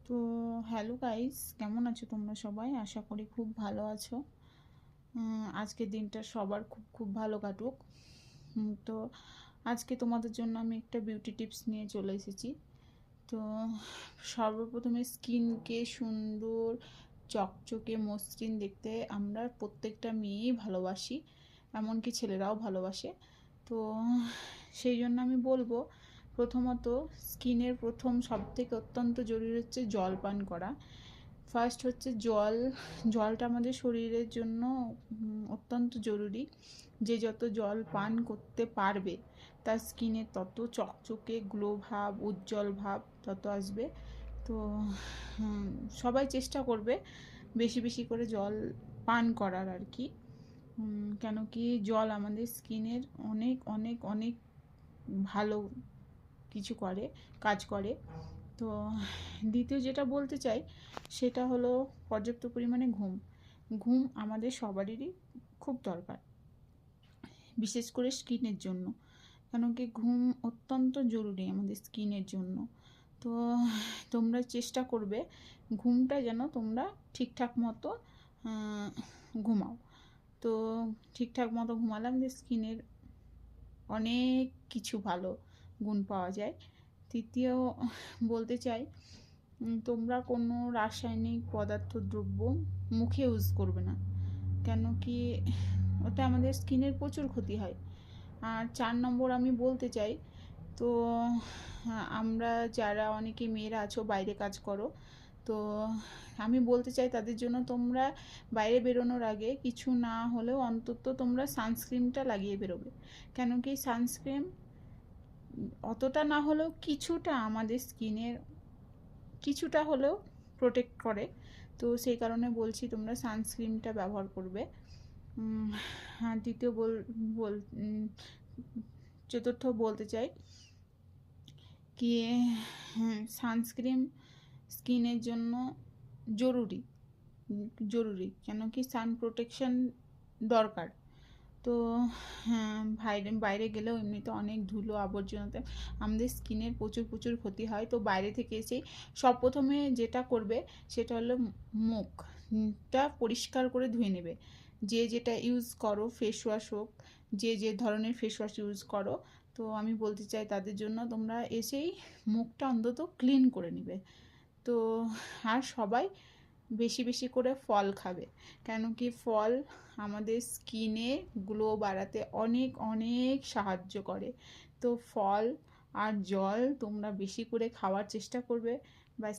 তো hello guys, কেমন আছো তোমরা সবাই? আশা করি খুব ভালো আছো। আজকের দিনটা সবার খুব খুব ভালো কাটুক। তো আজকে তোমাদের জন্য আমি একটা বিউটি টিপস নিয়ে চলে এসেছি। তো সর্বপ্রথমে স্কিনকে সুন্দর চকচকে মসৃণ দেখতে আমরা প্রত্যেকটা মেয়েই ভালোবাসি, এমনকি ছেলেরাও ভালোবাসে। তো সেই জন্য আমি বলবো, প্রথমত স্কিনের প্রথম সবথেকে অত্যন্ত জরুরি হচ্ছে জল পান করা। ফার্স্ট হচ্ছে জলটা আমাদের শরীরের জন্য অত্যন্ত জরুরি। যে যত জল পান করতে পারবে তার স্কিনে তত চকচকে গ্লো ভাব, উজ্জ্বল ভাব তত আসবে। তো সবাই চেষ্টা করবে বেশি বেশি করে জল পান করার আর কি। কেন কি জল আমাদের স্কিনের অনেক অনেক অনেক ভালো কিছু করে, কাজ করে। তো দ্বিতীয় যেটা বলতে চাই সেটা হলো পর্যাপ্ত পরিমাণে ঘুম আমাদের সবারই খুব দরকার, বিশেষ করে স্কিনের জন্য। কেন কি ঘুম অত্যন্ত জরুরি আমাদের স্কিনের জন্য। তো তোমরা চেষ্টা করবে ঘুমটা যেন তোমরা ঠিকঠাক মতো ঘুমাও। তো ঠিকঠাক মতো ঘুমালে আমাদের স্কিনের অনেক কিছু ভালো গুণ পাওয়া যায়। তৃতীয় বলতে চাই, তোমরা কোনো রাসায়নিক পদার্থ দ্রব্য মুখে ইউজ করবে না। কেন কি ওটা আমাদের স্কিনের প্রচুর ক্ষতি হয়। আর 4 নম্বর আমি বলতে চাই, তো আমরা যারা অনেকে মেয়েরা আছো বাইরে কাজ করো, তো আমি বলতে চাই তাদের জন্য তোমরা বাইরে বেরোনোর আগে কিছু না হলেও অন্তত তোমরা সানস্ক্রিনটা লাগিয়ে বেরোবে। কেন কি সানস্ক্রিন অতটা না হলেও কিছুটা আমাদের স্কিনের কিছুটা হলেও প্রোটেক্ট করে। তো সেই কারণে বলছি তোমরা সানস্ক্রিনটা ব্যবহার করবে। হ্যাঁ, চতুর্থ বলতে চাই কি, সানস্ক্রিন স্কিনের জন্য জরুরি জরুরি কেন কি সান প্রোটেকশন দরকার। তো হ্যাঁ, বাইরে গেলেও এমনিতে অনেক ধুলো আবর্জনাতে আমাদের স্কিনের প্রচুর প্রচুর ক্ষতি হয়। তো বাইরে থেকে এসেই সব প্রথমে যেটা করবে সেটা হলো মুখটা পরিষ্কার করে ধুয়ে নেবে। যে যেটা ইউজ করো, ফেস ওয়াশ হোক, যে ধরনের ফেস ওয়াশ ইউজ করো, তো আমি বলতে চাই তাদের জন্য তোমরা এসেই মুখটা অন্তত ক্লিন করে নেবে। তো আর সবাই বেশি বেশি করে ফল খাবে। কেন কি ফল আমাদের স্কিনে গ্লো বাড়াতে অনেক অনেক সাহায্য করে। তো ফল আর জল তোমরা বেশি করে খাওয়ার চেষ্টা করবে। ব্যাস।